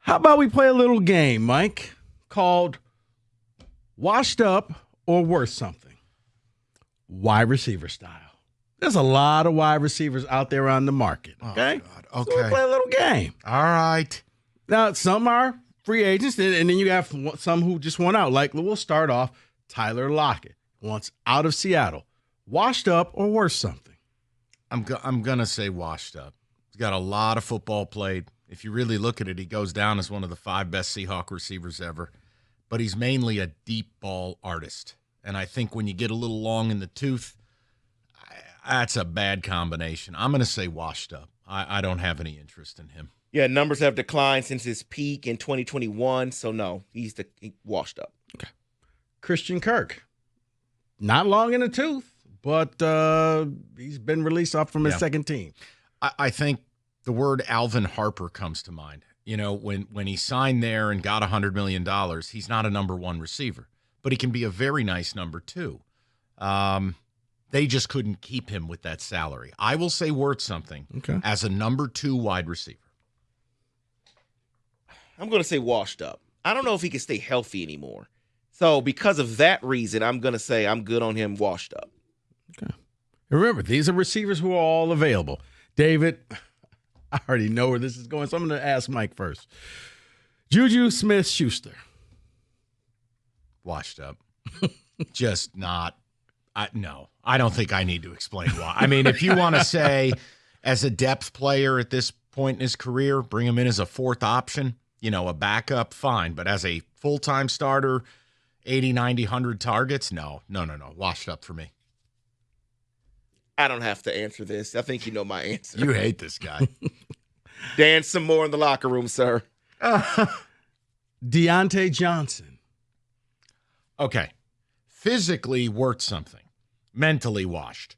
How about we play a little game, Mike, called Washed Up or Worth Something? Wide receiver style. There's a lot of wide receivers out there on the market, okay? Oh, God. Okay. So we'll play a little game. All right. Now, some are free agents, and then you have some who just want out. Like, we'll start off, Tyler Lockett wants out of Seattle. Washed up or worth something? I'm going to say washed up. He's got a lot of football played. If you really look at it, he goes down as one of the 5 best Seahawk receivers ever. But he's mainly a deep ball artist. And I think when you get a little long in the tooth, that's a bad combination. I'm going to say washed up. I don't have any interest in him. Yeah, numbers have declined since his peak in 2021, so no, he's washed up. Okay. Christian Kirk. Not long in the tooth, but he's been released off from his second team. I think the word Alvin Harper comes to mind. You know, when he signed there and got $100 million, he's not a number 1 receiver, but he can be a very nice number 2. They just couldn't keep him with that salary. I will say worth something as a number 2 wide receiver. I'm going to say washed up. I don't know if he can stay healthy anymore. So because of that reason, I'm going to say I'm good on him washed up. Okay. Remember, these are receivers who are all available. David, I already know where this is going, so I'm going to ask Mike first. Juju Smith-Schuster. Washed up. Just not. No, I don't think I need to explain why. I mean, if you want to say as a depth player at this point in his career, bring him in as a 4th option, a backup, fine. But as a full-time starter, 80, 90, 100 targets, no. Washed up for me. I don't have to answer this. I think you know my answer. You hate this guy. Dance some more in the locker room, sir. Deontay Johnson. Okay. Physically worth something. Mentally washed.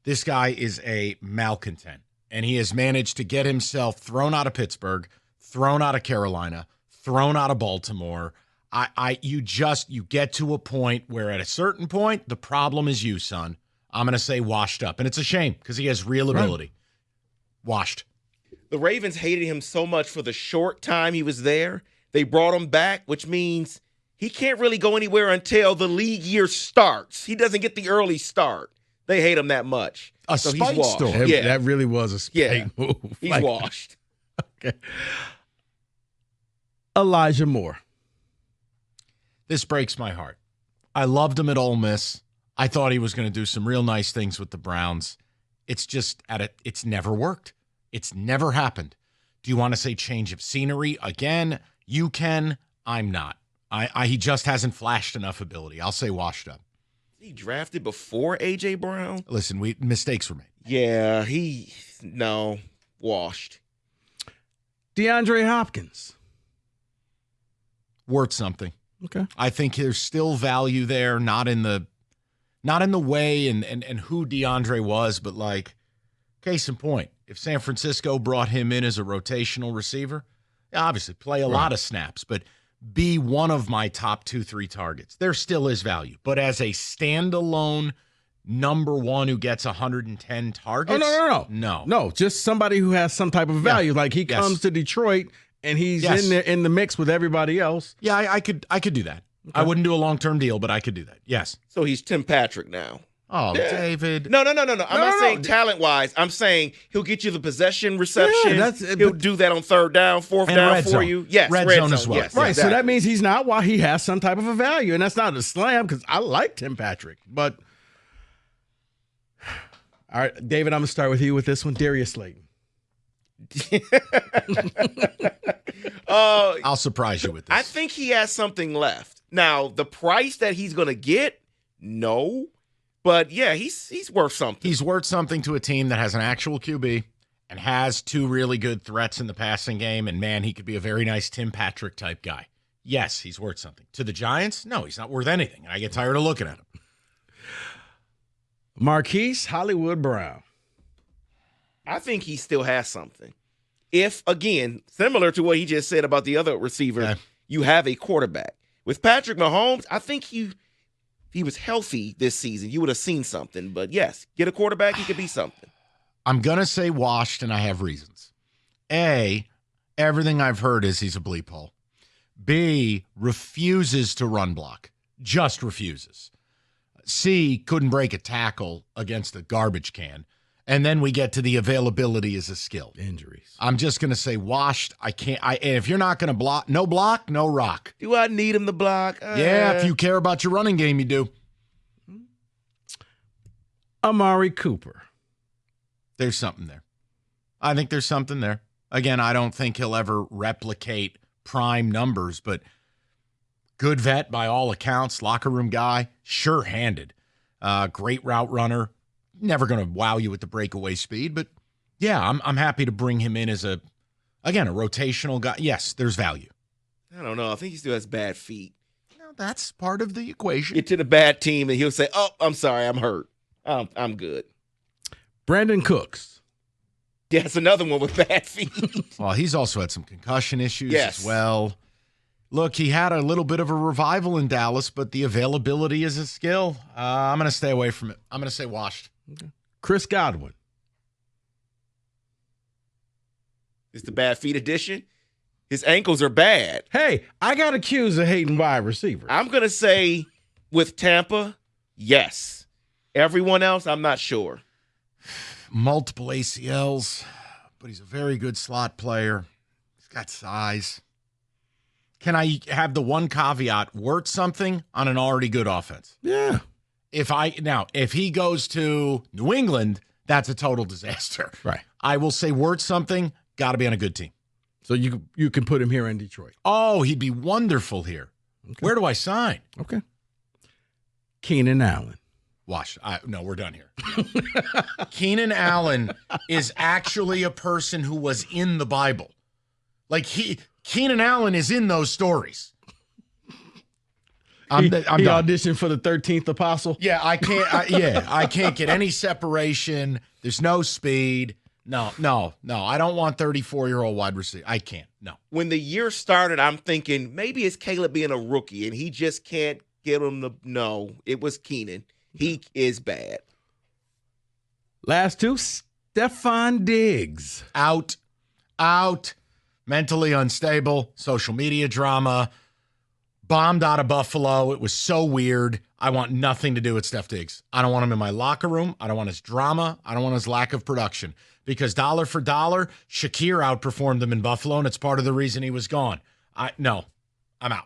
This guy is a malcontent, and he has managed to get himself thrown out of Pittsburgh, thrown out of Carolina, thrown out of Baltimore. You get to a point where at a certain point, the problem is you, son. I'm going to say washed up. And it's a shame because he has real ability. Right. Washed. The Ravens hated him so much for the short time he was there. They brought him back, which means he can't really go anywhere until the league year starts. He doesn't get the early start. They hate him that much. So spite story. Yeah. That really was a spite move. He's washed. Okay. Elijah Moore. This breaks my heart. I loved him at Ole Miss. I thought he was going to do some real nice things with the Browns. It's just it's never worked. It's never happened. Do you want to say change of scenery again? You can. I'm not. He just hasn't flashed enough ability. I'll say washed up. He drafted before A.J. Brown? Listen, mistakes were made. Yeah, washed. DeAndre Hopkins. Worth something. Okay. I think there's still value there, not in the way and who DeAndre was, but like, case in point, if San Francisco brought him in as a rotational receiver, obviously play a lot of snaps, but be one of my top 2-3 targets. There still is value. But as a standalone number 1 who gets 110 targets? Oh, no. Just somebody who has some type of value. Like he comes to Detroit and he's in the mix with everybody else. Yeah, I could do that. Okay. I wouldn't do a long-term deal, but I could do that. Yes. So he's Tim Patrick now. Oh, yeah. David. No. I'm not saying talent-wise. I'm saying he'll get you the possession reception. Yeah, he'll do that on 3rd down, 4th down for you. Yes, red zone as well. Yes, right, exactly. So that means he's not why he has some type of a value. And that's not a slam because I like Tim Patrick. But, all right, David, I'm going to start with you with this one. Darius Slayton. I'll surprise you with this. I think he has something left. Now, the price that he's going to get, no. But, yeah, he's worth something. He's worth something to a team that has an actual QB and has 2 really good threats in the passing game. And, man, he could be a very nice Tim Patrick type guy. Yes, he's worth something. To the Giants, no, he's not worth anything. I get tired of looking at him. Marquise Hollywood Brown. I think he still has something. If, again, similar to what he just said about the other receiver, you have a quarterback. With Patrick Mahomes, I think if he was healthy this season, you would have seen something. But, yes, get a quarterback, he could be something. I'm going to say washed, and I have reasons. A, Everything I've heard is he's a bleep hole. B, refuses to run block. Just refuses. C, couldn't break a tackle against a garbage can. And then we get to the availability as a skill. Injuries. I'm just going to say washed. I can't. And if you're not going to block, no rock. Do I need him to block? Yeah, if you care about your running game, you do. Amari Cooper. There's something there. I think there's something there. Again, I don't think he'll ever replicate prime numbers, but good vet by all accounts, locker room guy, sure-handed, great route runner. Never going to wow you with the breakaway speed, but yeah, I'm happy to bring him in as a rotational guy. Yes, there's value. I don't know. I think he still has bad feet. No, that's part of the equation. Get to the bad team, and he'll say, "Oh, I'm sorry, I'm hurt. I'm good." Brandon Cooks. That's another one with bad feet. Well, he's also had some concussion issues as well. Look, he had a little bit of a revival in Dallas, but the availability is a skill. I'm going to stay away from it. I'm going to say washed. Okay. Chris Godwin. It's the bad feet edition. His ankles are bad. Hey, I got accused of hating wide receivers. I'm going to say with Tampa, yes. Everyone else, I'm not sure. Multiple ACLs, but he's a very good slot player. He's got size. Can I have the one caveat, worth something on an already good offense? Yeah. If he goes to New England, that's a total disaster. Right. I will say worth something, got to be on a good team. So you can put him here in Detroit. Oh, he'd be wonderful here. Okay. Where do I sign? Okay. Keenan Allen. No, we're done here. Keenan Allen is actually a person who was in the Bible. Like Keenan Allen is in those stories. He auditioned for the 13th apostle. Yeah, I can't get any separation. There's no speed. No. I don't want 34-year-old wide receiver. I can't. No. When the year started, I'm thinking maybe it's Caleb being a rookie and he just can't get him to. No, it was Keenan. He is bad. Last two, Stephon Diggs. Out. Mentally unstable. Social media drama. Bombed out of Buffalo. It was so weird. I want nothing to do with Steph Diggs. I don't want him in my locker room. I don't want his drama. I don't want his lack of production. Because dollar for dollar, Shakir outperformed him in Buffalo, and it's part of the reason he was gone. I'm out.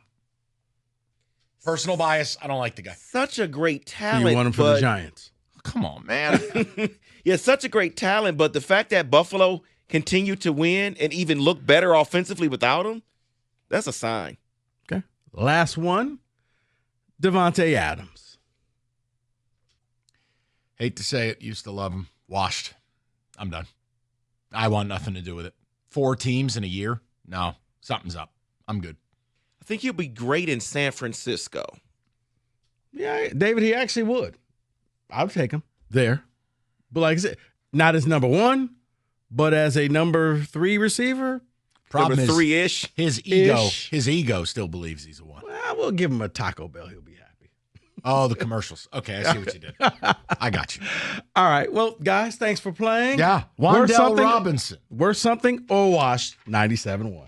Personal bias, I don't like the guy. Such a great talent. You want him for the Giants. Come on, man. Yeah, such a great talent, but the fact that Buffalo continued to win and even look better offensively without him, that's a sign. Okay. Last one, Devontae Adams. Hate to say it, used to love him. Washed. I'm done. I want nothing to do with it. 4 teams in a year? No, something's up. I'm good. I think he'll be great in San Francisco. Yeah, David, he actually would. I would take him there. But like I said, not as number 1, but as a number 3 receiver. Problem number is 3-ish. His ego still believes he's a 1. Well, we'll give him a Taco Bell. He'll be happy. Oh, the commercials. Okay, I see what you did. I got you. All right. Well, guys, thanks for playing. Yeah. Wandell Robinson. Worth something or washed 97-1.